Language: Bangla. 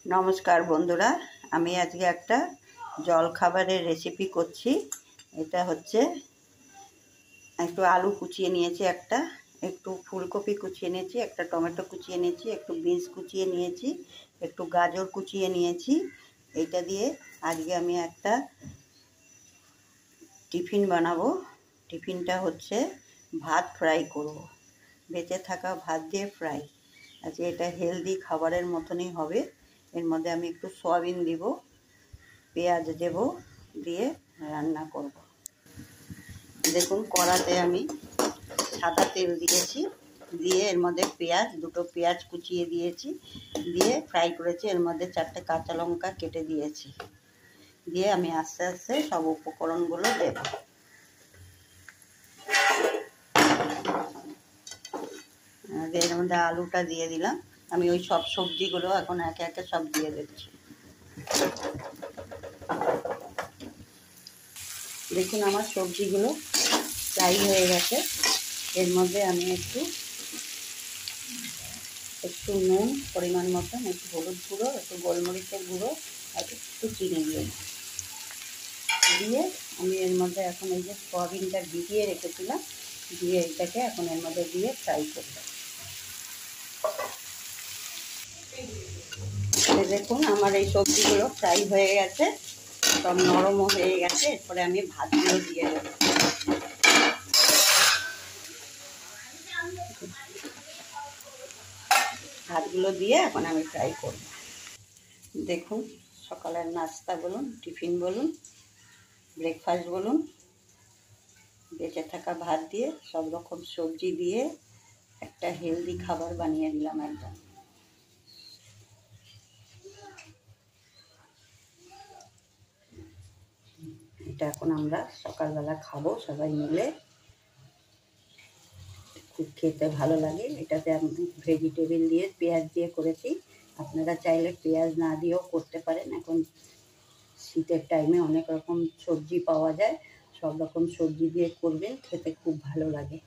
নমস্কার বন্ধুরা, আমি আজকে একটা জলখাবারের রেসিপি করছি। এটা হচ্ছে একটু আলু কুচিয়ে নিয়েছি, একটু ফুলকপি কুচিয়ে নিয়েছি, একটা টমেটো কুচিয়ে নিয়েছি, একটু বিনস কুচিয়ে নিয়েছি, একটু গাজর কুচিয়ে নিয়েছি। এটা দিয়ে আজকে আমি একটা টিফিন বানাবো। টিফিনটা হচ্ছে ভাত ফ্রাই করব, বেঁচে থাকা ভাত দিয়ে ফ্রাই। আজকে এটা হেলদি খাবারের মতনই হবে। এর মধ্যে আমি একটু সয়াবিন দিব, পেঁয়াজ দেব, দিয়ে রান্না করব। দেখুন, কড়াতে আমি সাদা তেল দিয়েছি, দিয়ে এর মধ্যে দুটো পেঁয়াজ কুচিয়ে দিয়েছি, দিয়ে ফ্রাই করেছি। এর মধ্যে 4টে কাঁচা লঙ্কা কেটে দিয়েছি, দিয়ে আমি আস্তে আস্তে সব উপকরণগুলো দেব। এর মধ্যে আলুটা দিয়ে দিলাম। আমি ওই সব সবজিগুলো এখন একে একে সব দিয়ে দিচ্ছি। দেখুন, আমার সবজিগুলো ফ্রাই হয়ে গেছে। এর মধ্যে আমি একটু নুন পরিমাণ মতন, একটু হলুদ গুঁড়ো, একটু গোলমরিচের গুঁড়ো আর একটু চিনি দিয়ে আমি এর মধ্যে এখন এই যে সয়াবিনটা ভিজিয়ে রেখেছিলাম, দিয়ে এটাকে এখন এর মধ্যে দিয়ে ফ্রাই করব। দেখুন, আমার এই সবজিগুলো ফ্রাই হয়ে গেছে, সব নরমও হয়ে গেছে। এরপরে আমি ভাতগুলো দিয়ে দেব। ভাতগুলো দিয়ে এখন আমি ফ্রাই করব। দেখুন, সকালের নাস্তা বলুন, টিফিন বলুন, ব্রেকফাস্ট বলুন, বেঁচে থাকা ভাত দিয়ে সব রকম সবজি দিয়ে একটা হেলদি খাবার বানিয়ে দিলাম একদম। এটা এখন আমরা সকালবেলা খাবো সবাই মিলে, খুব খেতে ভালো লাগে। এটাতে আমি ভেজিটেবিল দিয়ে, পেঁয়াজ দিয়ে করেছি। আপনারা চাইলে পেঁয়াজ না দিয়েও করতে পারেন। এখন শীতের টাইমে অনেক রকম সবজি পাওয়া যায়, সব রকম সবজি দিয়ে করবেন, খেতে খুব ভালো লাগে।